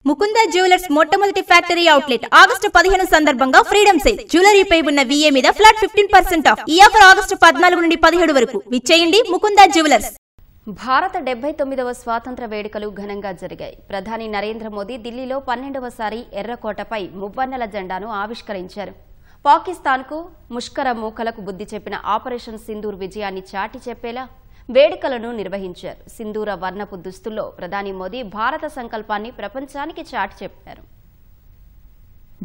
Mukunda jewellers మొట్టమొదటి factory outlet August 15 సందర్భంగా freedom sale జ్యువెలరీపై ఉన్న VA మీద ఫ్లాట్ 15% ఆఫ్. ఈ ఆఫర్ ఆగస్టు 14 నుండి 17 వరకు. విచ్చేయండి ముకుంద జ్యువెలర్స్. భారత 79వ స్వాతంత్ర వేడుకలు ఘనంగా జరిగాయి. ప్రధాని నరేంద్ర మోదీ ఢిల్లీలో 12వసారి ఎర్రకోటపై మువ్వన్నెల జెండాను ఆవిష్కరించారు. పాకిస్తాన్కు ముష్కర మూకలకు బుద్ధి చెప్పిన ఆపరేషన్ సింధూర్ విజయాన్ని చాటి చెప్పేలా వేడుకలను నిర్వహించారు. సింధూర వర్ణపు దుస్తుల్లో ప్రధాని మోదీ భారత సంకల్పాన్ని ప్రపంచానికి చాటి చెప్పారు.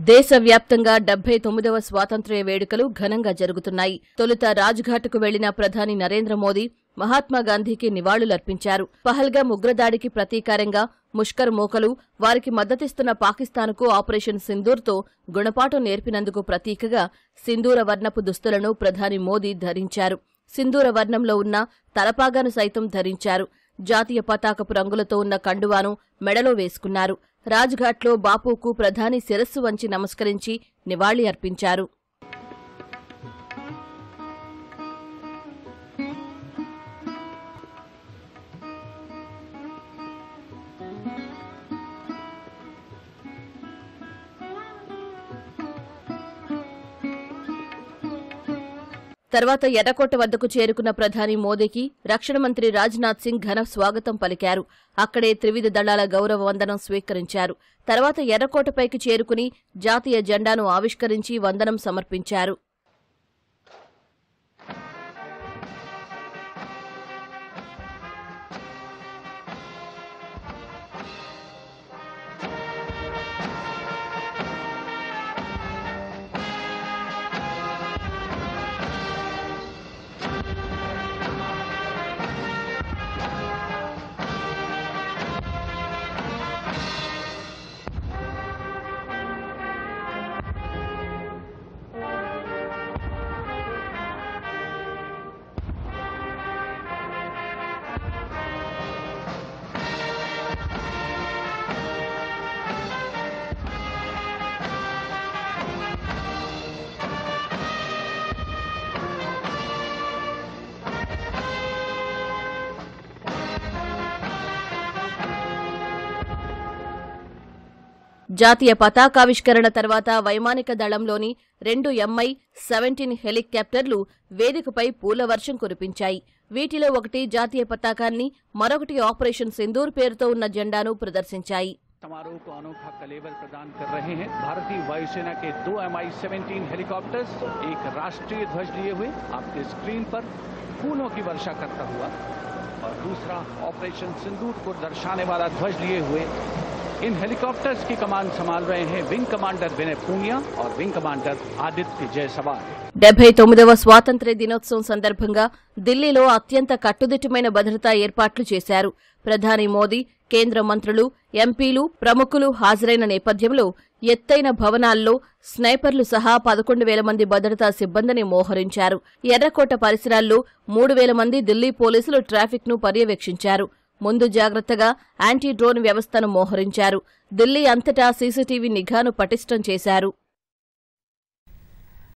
దేశవ్యాప్తంగా 79వ స్వాతంత్ర్య వేడుకలు ఘనంగా జరుగుతున్నాయి. తొలుత రాజ్ఘాట్కు వెళ్లిన ప్రధాని నరేంద్ర మోదీ మహాత్మాగాంధీకి నివాళులర్పించారు. పహల్గామ్ ఉగ్రదాడికి ప్రతీకారంగా ముష్కర్ మూకలు వారికి మద్దతిస్తున్న పాకిస్తాన్కు ఆపరేషన్ సింధూర్తో గుణపాఠం నేర్పినందుకు ప్రతీకగా సింధూర వర్ణపు దుస్తులను ప్రధాని మోదీ ధరించారు. సింధూర వర్ణంలో ఉన్న తలపాగాను సైతం ధరించారు. జాతీయ పతాకపు రంగులతో ఉన్న కండువాను మెడలో వేసుకున్నారు. రాజ్ఘాట్లో బాపూకు ప్రధాని శిరస్సు వంచి నమస్కరించి నివాళి అర్పించారు. తర్వాత ఎర్రకోట వద్దకు చేరుకున్న ప్రధాని మోదీకి రక్షణ మంత్రి రాజ్నాథ్ సింగ్ ఘన స్వాగతం పలికారు. అక్కడే త్రివిధ దళాల గౌరవ వందనం స్వీకరించారు. తర్వాత ఎర్రకోటపైకి చేరుకుని జాతీయ జెండాను ఆవిష్కరించి వందనం సమర్పించారు. జాతీయ పతాకావిష్కరణ తర్వాత వైమానిక దళంలోని 2 Mi-17 హెలికాప్టర్లు వేదికపై పూల వర్షం కురిపించాయి. వీటిలో ఒకటి జాతీయ పతాకాన్ని, మరొకటి ఆపరేషన్ సింధూర్ పేరుతో ఉన్న జెండాను ప్రదర్శించాయి. समारोह को अनोखा कलेवर प्रदान कर रहे हैं भारतीय वायुसेना के 2 Mi-17 हेलीकॉप्टर्स एक राष्ट्रीय ध्वज लिए हुए आपके स्क्रीन पर फूलों की वर्षा करता हुआ और दूसरा ऑपरेशन सिंदूर को दर्शाने वाला ध्वज लिए हुए इन हेलीकॉप्टर्स की कमान संभाल रहे हैं विंग कमांडर विनय पूनिया और विंग कमांडर आदित्य जयसवाल. 79వ స్వాతంత్ర్య దినోత్సవం సందర్భంగా ఢిల్లీలో అత్యంత కట్టుదిట్టమైన భద్రతా ఏర్పాట్లు చేశారు. ప్రధాని మోదీ, కేంద్ర మంత్రులు, ఎంపీలు, ప్రముఖులు హాజరైన నేపథ్యంలో ఎత్తైన భవనాల్లో స్నైపర్లు సహా 11,000 మంది భద్రతా సిబ్బందిని మోహరించారు. ఎర్రకోట పరిసరాల్లో 3,000 మంది ఢిల్లీ పోలీసులు ట్రాఫిక్ను పర్యవేక్షించారు. ముందు జాగ్రత్తగా యాంటీ డ్రోన్ వ్యవస్థను మోహరించారు. ఢిల్లీ అంతటా సీసీటీవీ నిఘాను పటిష్టం చేశారు.